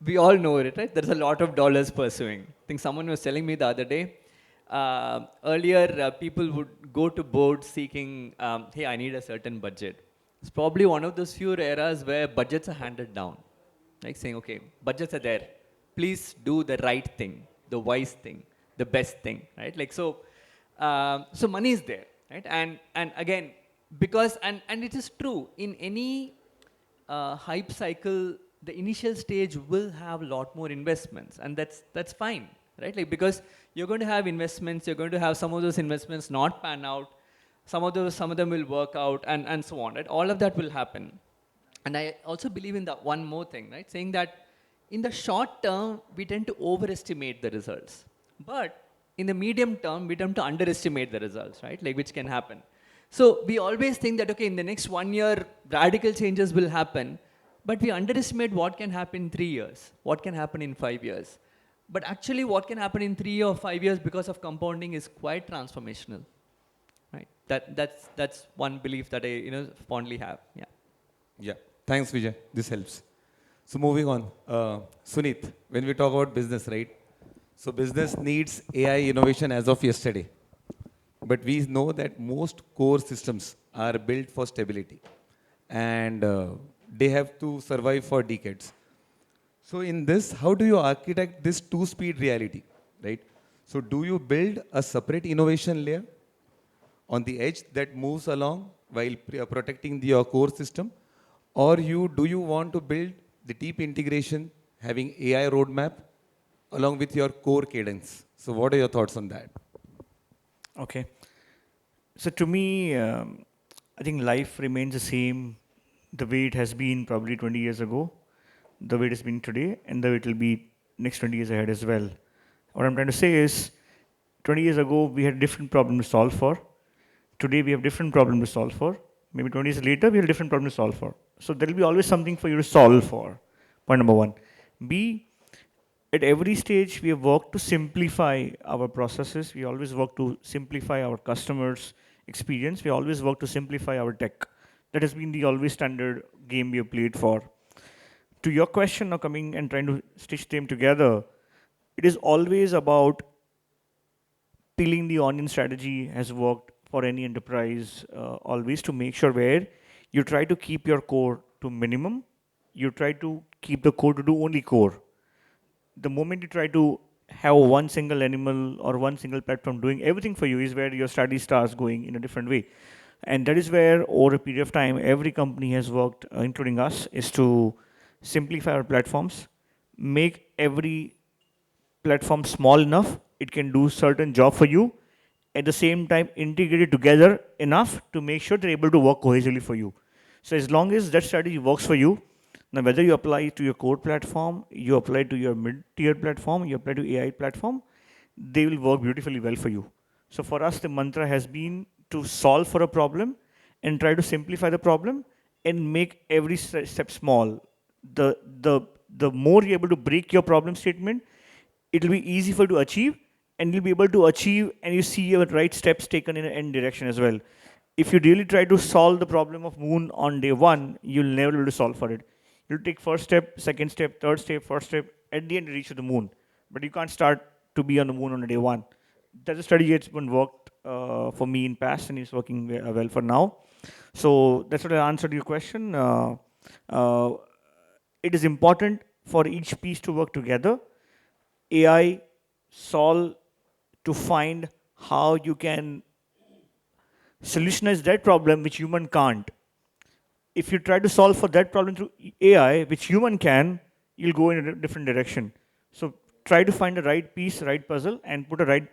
we all know it, right? There's a lot of dollars pursuing. I think someone was telling me the other day. Earlier, people would go to boards seeking, hey, I need a certain budget. It's probably one of those few eras where budgets are handed down, like saying, okay, budgets are there. Please do the right thing, the wise thing, the best thing, right? Like so, so money is there, right? And again, because and it is true in any hype cycle, the initial stage will have a lot more investments, and that's fine, right? Like because you're going to have investments, you're going to have some of those investments not pan out, some of them will work out, and so on, right? All of that will happen. And I also believe in that one more thing, right? Saying that in the short term, we tend to overestimate the results. But in the medium term, we tend to underestimate the results, right? Like which can happen. So we always think that, okay, in the next 1 year, radical changes will happen. But we underestimate what can happen in 3 years, what can happen in 5 years. But actually, what can happen in 3 or 5 years because of compounding is quite transformational, right? That's one belief that I fondly have. Yeah. Yeah, thanks, Vijay. This helps. So moving on, Sunit, when we talk about business, right? So business needs AI innovation as of yesterday, but we know that most core systems are built for stability, and they have to survive for decades. So in this, how do you architect this two-speed reality, right? So do you build a separate innovation layer on the edge that moves along while protecting your core system, or do you want to build the deep integration having AI roadmap along with your core cadence? So what are your thoughts on that? Okay. So to me, I think life remains the same the way it has been probably 20 years ago, the way it has been today, and the way it will be next 20 years ahead as well. What I'm trying to say is 20 years ago, we had a different problem to solve for. Today, we have different problem to solve for. Maybe 20 years later, we have a different problem to solve for. So there will be always something for you to solve for. Point number one. B, at every stage, we have worked to simplify our processes. We always work to simplify our customers' experience. We always work to simplify our tech. That has been the always standard game we have played for. To your question of coming and trying to stitch them together, it is always about peeling the onion strategy has worked for any enterprise, always to make sure where you try to keep your core to minimum, you try to keep the core to do only core. The moment you try to have one single animal or one single platform doing everything for you is where your strategy starts going in a different way. And that is where over a period of time, every company has worked, including us, is to simplify our platforms, make every platform small enough, it can do certain job for you, at the same time integrate it together enough to make sure they're able to work cohesively for you. So as long as that strategy works for you, now whether you apply it to your core platform, you apply it to your mid-tier platform, you apply to AI platform, they will work beautifully well for you. So for us, the mantra has been to solve for a problem and try to simplify the problem and make every step small. The more you're able to break your problem statement, it'll be easy for you to achieve, and you'll be able to achieve and you see your right steps taken in an direction as well. If you really try to solve the problem of moon on day one, you'll never be able to solve for it. You'll take first step, second step, third step, first step, at the end you reach to the moon. But you can't start to be on the moon on day one. That's a strategy that's been worked for me in past and is working well for now. So that's what I answered your question. Uh, it is important for each piece to work together. AI solve to find how you can solutionize that problem which human can't. If you try to solve for that problem through AI, which human can, you'll go in a different direction. So try to find the right piece, right puzzle, and put a right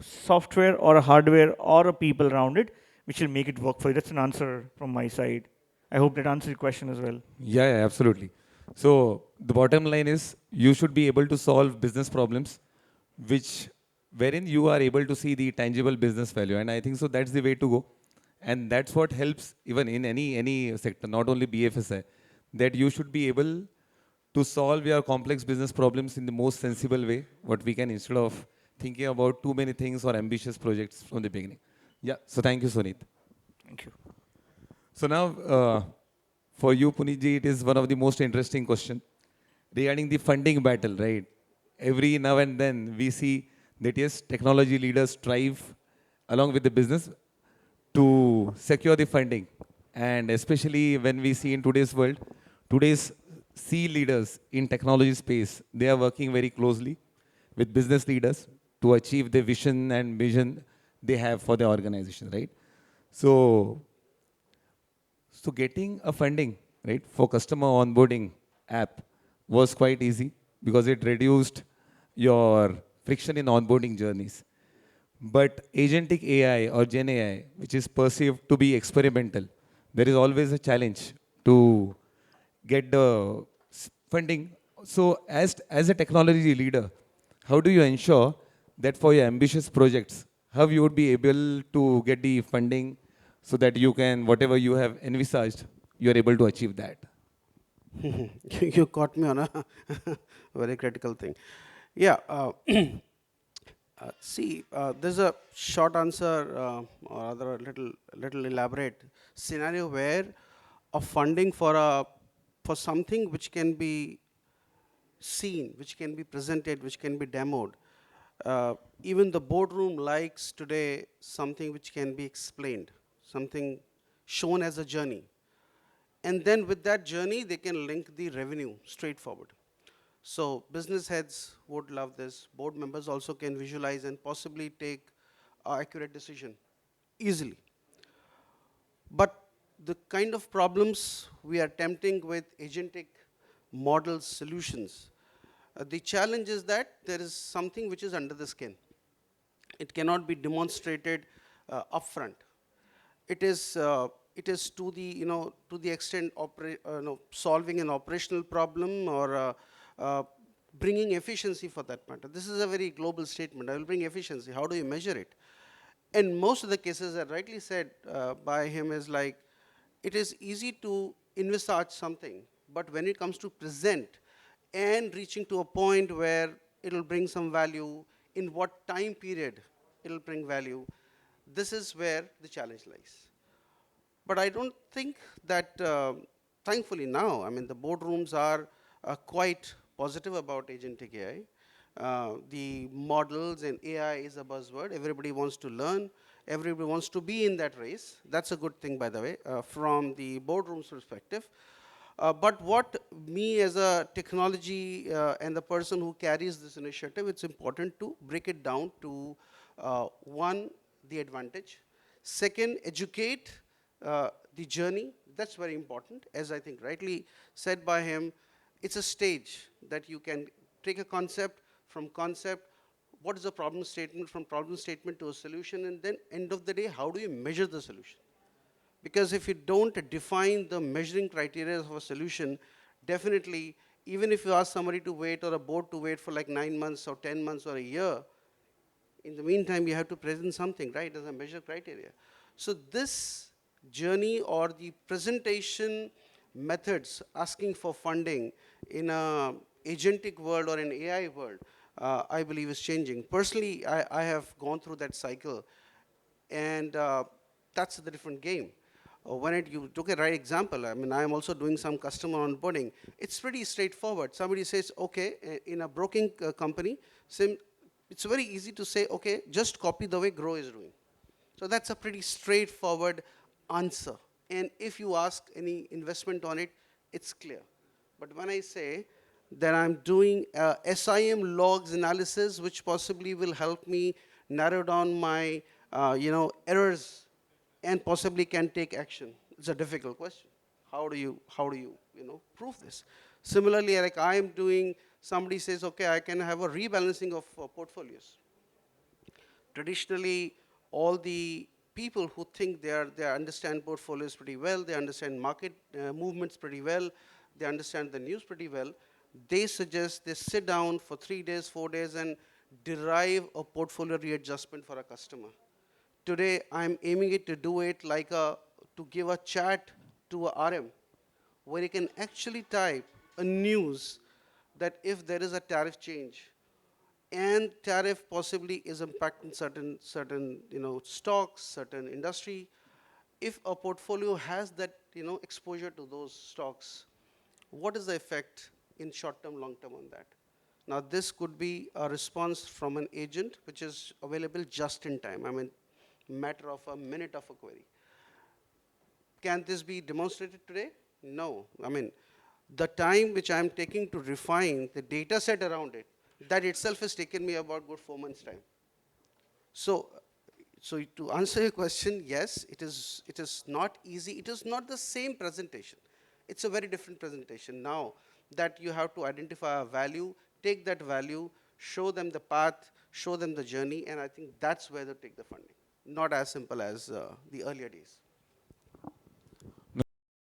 software or a hardware or a people around it, which will make it work for you. That's an answer from my side. I hope that answers your question as well. Yeah, absolutely. So the bottom line is you should be able to solve business problems which wherein you are able to see the tangible business value. And I think so that's the way to go. And that's what helps even in any sector, not only BFSI, that you should be able to solve your complex business problems in the most sensible way, what we can, instead of thinking about too many things or ambitious projects from the beginning. Yeah, so thank you, Sunit. Thank you. So now, for you, Punitji, it is one of the most interesting question. regarding the funding battle, right? Every now and then we see that yes, technology leaders strive along with the business to secure the funding. And especially when we see in today's world, today's C leaders in technology space, they are working very closely with business leaders to achieve the vision and vision they have for the organization, right? So, so getting a funding, right, for customer onboarding app was quite easy because it reduced your friction in onboarding journeys. But agentic AI or Gen AI, which is perceived to be experimental, there is always a challenge to get the funding. So, as a technology leader, how do you ensure that for your ambitious projects, how you would be able to get the funding so that you can, whatever you have envisaged, you are able to achieve that? You caught me on a very critical thing. Yeah. See, there's a short answer, or rather a little elaborate scenario where a funding for something which can be seen, which can be presented, which can be demoed. Even the boardroom likes today something which can be explained, something shown as a journey. And then with that journey, they can link the revenue straightforward. So business heads would love this. Board members also can visualize and possibly take an accurate decision easily. But the kind of problems we are attempting with agentic model solutions, the challenge is that there is something which is under the skin. It cannot be demonstrated upfront. It is to the to the extent solving an operational problem or bringing efficiency for that matter. This is a very global statement. I will bring efficiency. How do you measure it? And most of the cases that rightly said by him is like, it is easy to envisage something, but when it comes to present and reaching to a point where it will bring some value, in what time period it will bring value, this is where the challenge lies. But I don't think that, thankfully now, I mean, the boardrooms are quite positive about agentic AI. The models and AI is a buzzword. Everybody wants to learn. Everybody wants to be in that race. That's a good thing, by the way, from the boardroom's perspective. But what me as a technology and the person who carries this initiative, it's important to break it down to one, the advantage. Second, educate the journey. That's very important. As I think rightly said by him, it's a stage that you can take a concept, from concept, what is the problem statement, from problem statement to a solution, and then end of the day, how do you measure the solution? Because if you don't define the measuring criteria of a solution, definitely, even if you ask somebody to wait or a board to wait for like 9 months or 10 months or a year, in the meantime, you have to present something, right, as a measure criteria. So this journey or the presentation methods asking for funding in a agentic world or an AI world, I believe is changing. Personally, I have gone through that cycle, and that's the different game. You took a right example, I mean, I am also doing some customer onboarding. It's pretty straightforward. Somebody says, okay, in a broking company, it's very easy to say, okay, just copy the way Grow is doing. So that's a pretty straightforward answer. And if you ask any investment on it, it's clear. But when I say that I'm doing SIM logs analysis, which possibly will help me narrow down my errors and possibly can take action, it's a difficult question. How do you prove this? Similarly, like I am doing, somebody says, okay, I can have a rebalancing of portfolios. Traditionally, all the people who think they understand portfolios pretty well, they understand market movements pretty well, they understand the news pretty well, they suggest they sit down for 3 days, 4 days, and derive a portfolio readjustment for a customer. Today, I'm aiming it to do it like to give a chat to a RM, where you can actually type a news that if there is a tariff change, and tariff possibly is impacting certain stocks, certain industry, if a portfolio has that exposure to those stocks, what is the effect in short term, long term on that. Now, this could be a response from an agent which is available just in time. I mean, matter of a minute of a query. Can this be demonstrated today? No. I mean, the time which I'm taking to refine the data set around it, that itself has taken me about good 4 months' time. So, so to answer your question, yes, it is not easy. It is not the same presentation. It's a very different presentation. Now that you have to identify a value, take that value, show them the path, show them the journey, and I think that's where they take the funding. Not as simple as the earlier days.